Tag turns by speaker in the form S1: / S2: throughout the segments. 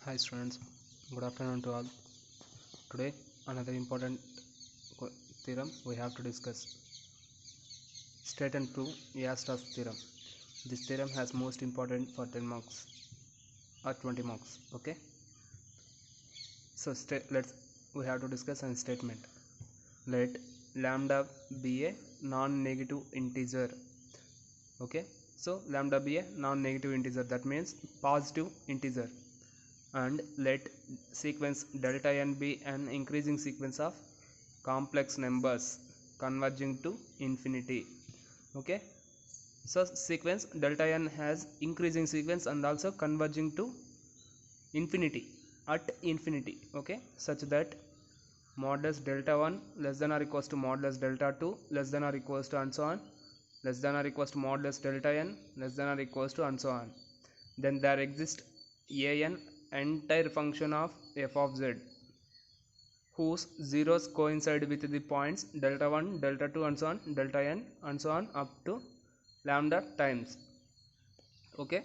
S1: Hi students, good afternoon to all. Today another important theorem we have to discuss. State and prove Weierstrass theorem. This theorem has most important for 10 marks or 20 marks. Okay. So let's we have to discuss a statement. Let lambda be a non-negative integer. Okay. So lambda be a non-negative integer. That means positive integer. And let sequence delta n be an increasing sequence of complex numbers converging to infinity. Okay, so sequence delta n has increasing sequence and also converging to infinity at infinity. Okay, such that modulus delta 1 less than or equals to modulus delta 2 less than or equals to and so on, less than or equals to modulus delta n less than or equals to and so on. Then there exists an entire function of f of z whose zeros coincide with the points delta 1, delta 2 and so on, delta n and so on up to lambda times. Okay,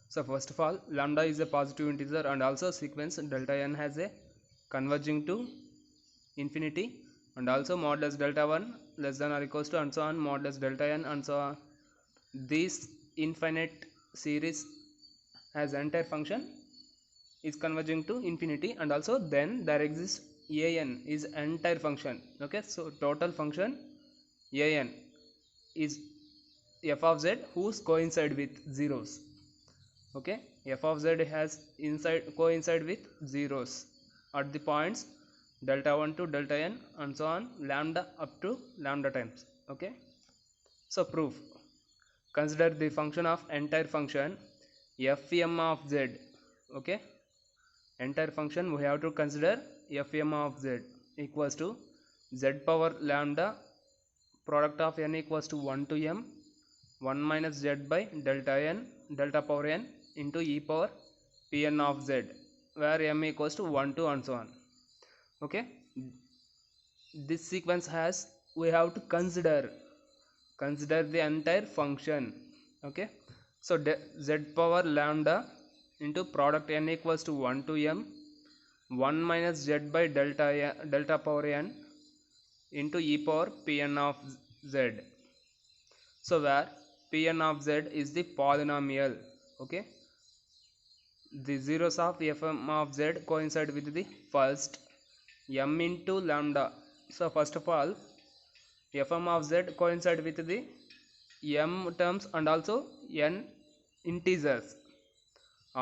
S1: so first of all, lambda is a positive integer and also sequence delta n has a converging to infinity, and also modulus delta 1 less than or equals to and so on, modulus delta n and so on. This infinite series has entire function is converging to infinity, and also then there exists an is entire function. Okay, so total function an is f of z whose coincide with zeros. Okay, f of z has coincide with zeros at the points delta 1 to delta n and so on, lambda up to lambda times. Okay, so proof. Consider the function of entire function fm of z. Okay, entire function we have to consider fm of z equals to z power lambda product of n equals to 1 to m 1 minus z by delta n delta power n into e power pn of z, where m equals to 1 to and so on. Okay, this sequence has we have to consider the entire function. Okay, so z power lambda into product n equals to 1 to m 1 minus z by delta power n into e power pn of z. So where pn of z is the polynomial. Okay, the zeros of fm of z coincide with the first m into lambda. So first of all, fm of z coincide with the m terms and also n integers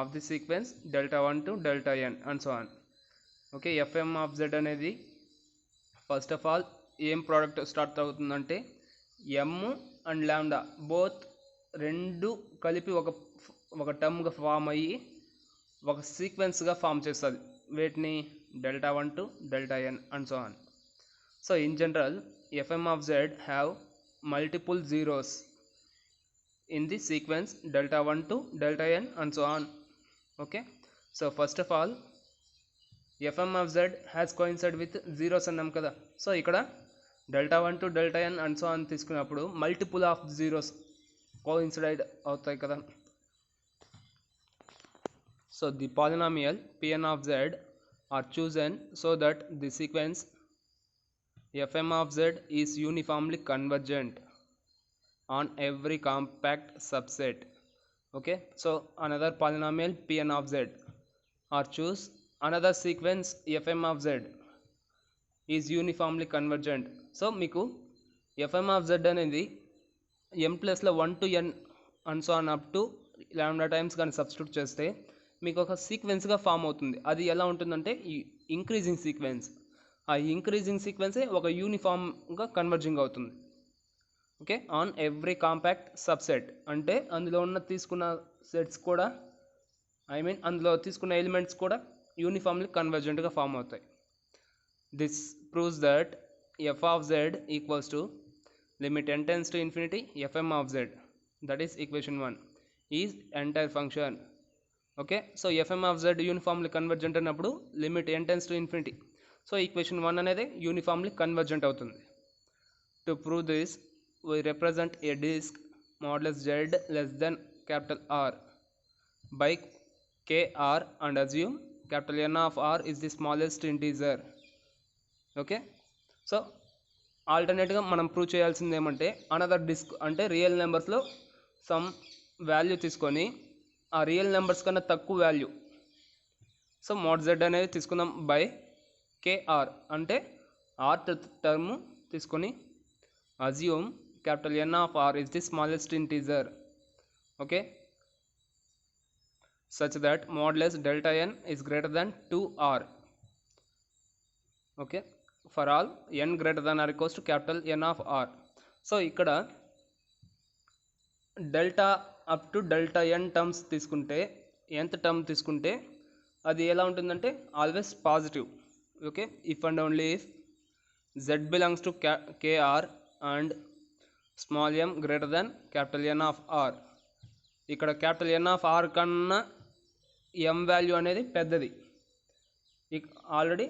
S1: of the sequence delta 1 to delta n and so on. Okay, fm of z అనేది first of all ఏం product start అవుతుందంటే m and lambda both రెండు కలిపి ఒక టర్మ్గా form అయ్యి ఒక సీక్వెన్స్గా form చేస్తుంది. వీటిని delta 1 to delta n and so on. So in general fm of z have multiple zeros in the sequence delta 1 to delta n and so on. Okay, so first of all fm of z has coincide with zeros అన్నాం కదా. So ఇక్కడ delta 1 to delta n and so on తీసుకున్నప్పుడు multiple of zeros కోఇన్సైడ్ అవుతాయి కదా. So the polynomial pn of z are chosen so that the sequence fm of z is uniformly convergent on every compact subset. Okay, so another polynomial pn of z or choose another sequence fm of z is uniformly convergent. So మీకు fm of z అనేది m ప్లస్లో 1 to n and so on up to lambda times కానీ substitute చేస్తే మీకు ఒక సీక్వెన్స్గా form అవుతుంది. అది ఎలా ఉంటుందంటే ఇంక్రీజింగ్ సీక్వెన్స్. ఆ ఇంక్రీజింగ్ సీక్వెన్సే ఒక యూనిఫామ్గా కన్వర్జింగ్ అవుతుంది. Okay, on every compact subset అంటే అందులో ఉన్న తీసుకున్న సెట్స్ కూడా అందులో తీసుకున్న ఎలిమెంట్స్ కూడా యూనిఫామ్లీ కన్వర్జెంట్గా ఫామ్ అవుతాయి. This proves that F of Z equals to limit n tends to infinity fm of z, that is equation 1, is entire function. Okay, so fm of z uniformly convergent అన్నప్పుడు లిమిట్ n tends to infinity. So equation 1 అనేది uniformly convergent అవుతుంది. To prove this we represent a disk modulus z less than capital R by kr and assume capital N of r is the smallest integer. Okay, so ఆల్టర్నేట్గా మనం prove చేయాల్సింది ఏమంటే another disc అంటే real నెంబర్స్లో some value తీసుకొని ఆ real numbers కన్నా తక్కువ వాల్యూ, సో మోడ్ జెడ్ అనేది తీసుకుందాం బై కేఆర్ అంటే ఆర్ టర్మ్ తీసుకొని assume capital N of r is the smallest integer, okay, such that modulus delta n is greater than 2r, okay, for all n greater than or equals to capital N of r. So ఇక్కడ delta up to delta N terms తీసుకుంటే nth term తీసుకుంటే అది ఎలా ఉంటుందంటే always positive, okay, if and only if z belongs to kr and small m greater than capital N of r. ఇక్కడ capital N of r కన్నా m value అనేది పెద్దది. Already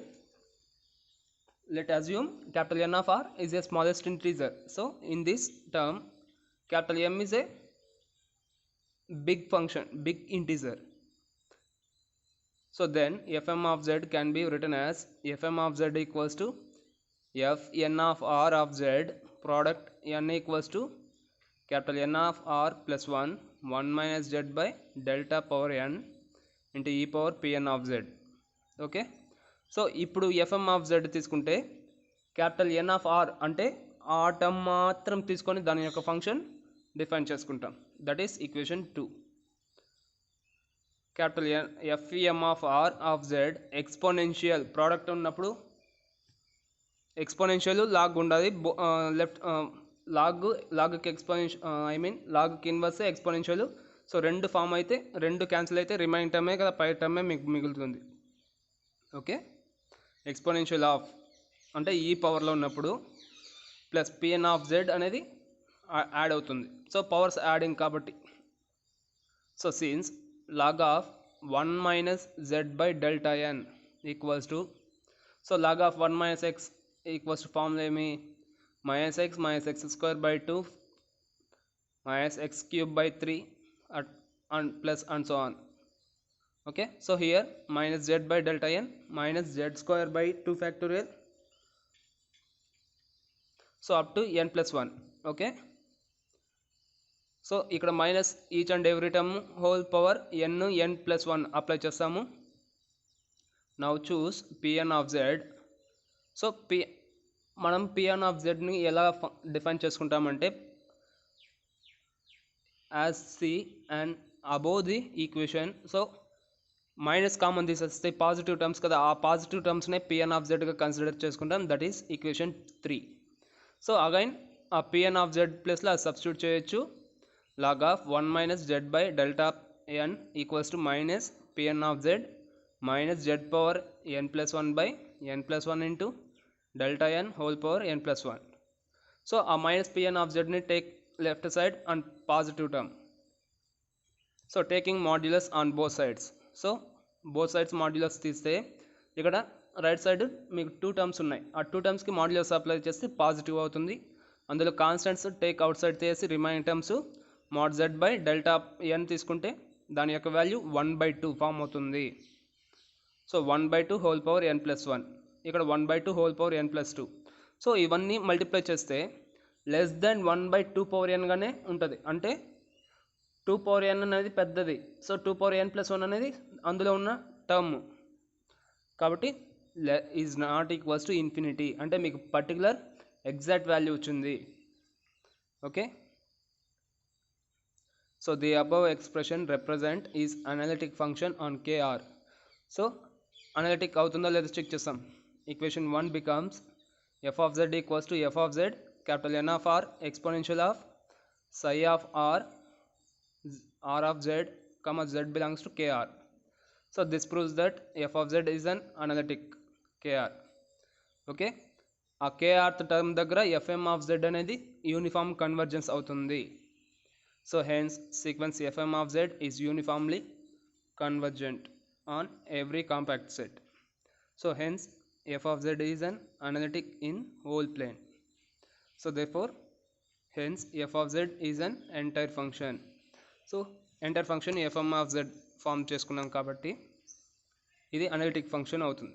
S1: let assume capital N of r is a smallest integer. So in this term capital M is a big function, big integer. So then fm of z can be written as fm of z equals to fn of r of z product n equals to capital N of r plus 1 minus z by delta power n into e power pn of z. Okay, so ఇప్పుడు fm of z తీసుకుంటే capital N of r అంటే ఆ term మాత్రం తీసుకొని దాని యొక్క function define చేసుకుంటాం, that is equation 2. Capital fm of r of z exponential product ఉన్నప్పుడు ఎక్స్పోనెన్షియల్ లాగ్ ఉండాలి, లెఫ్ట్ లాగ్కి ఎక్స్పోనెన్షియల్ ఐ మీన్ లాగ్కి ఇన్వర్స్ ఎక్స్పోనెన్షియల్. సో రెండు ఫామ్ అయితే రెండు క్యాన్సిల్ అయితే రిమైన్ టర్మే కదా పై టర్మే మీకు మిగులుతుంది. ఓకే, ఎక్స్పోనెన్షియల్ ఆఫ్ అంటే ఈ పవర్లో ఉన్నప్పుడు ప్లస్ పిఎన్ ఆఫ్ జెడ్ అనేది యాడ్ అవుతుంది. సో పవర్స్ యాడింగ్ కాబట్టి, so since log of 1 minus Z by delta N equals to, so log of 1 minus X equals to formula ఏమి minus X square by 2 minus X cube by 3 and plus and so on. Okay, so here minus z by delta n minus z square by 2 factorial, so up to n plus 1. Okay, so ఇక్కడ minus each and every term whole power n plus 1 apply చేస్తాము. Now choose pn of z. సో మనం pn of zని ఎలా define చేసుకుంటామంటే as c and above the equation, so minus common తీసేస్తే positive terms కదా, ఆ పాజిటివ్ టర్మ్స్నే pn ఆఫ్ zగా కన్సిడర్ చేసుకుంటాం, that is equation 3. So again ఆ pn ఆఫ్ z ప్లస్లో సబ్స్టిట్యూట్ చేయొచ్చు, log of 1 minus Z by delta N equals to minus pn of z minus Z power n plus 1 by n plus 1 into delta N whole power n plus 1. So ఆ minus pn of zని take left side and positive term, so taking modulus on both sides. So both sides modulus తీస్తే ఇక్కడ right side మీకు 2 terms ఉన్నాయి, ఆ 2 టర్మ్స్కి modulus apply చేస్తే positive అవుతుంది. అందులో కాన్స్టెంట్స్ టేక్ అవుట్ సైడ్ చేసి remaining terms mod z by delta n తీసుకుంటే దాని యొక్క వాల్యూ 1/2 ఫామ్ అవుతుంది. So 1/2 whole power n plus 1, ఇక్కడ 1/2 whole power n plus 2. So ఇవన్నీ మల్టిప్లై చేస్తే లెస్ దెన్ 1/2 పవర్ n గానే ఉంటుంది, అంటే 2 పవర్ n అనేది పెద్దది. సో 2 పవర్ n ప్లస్ 1 అనేది అందులో ఉన్న టర్మ్ కాబట్టి is not equals to infinity, అంటే మీకు పర్టికులర్ ఎగ్జాక్ట్ వాల్యూ వచ్చింది. Okay, so the above expression represent is analytic function on KR. So analytic అవుతుందో లేదో చెక్ చేస్తాం. Equation 1 becomes f of z equals to f of z capital N of r exponential of psi of r of z comma z belongs to kr. So this proves that f of z is an analytic kr. Okay, ఆ kr term దగ్గర fm of z అనేది uniform convergence అవుతుంది. So hence sequence fm of z is uniformly convergent on every compact set. So hence f of z is an analytic in whole plane. So therefore hence f of z is an entire function. So entire function fm of z form చేసుకున్నాం కాబట్టి ఇది analytic function అవుతుంది.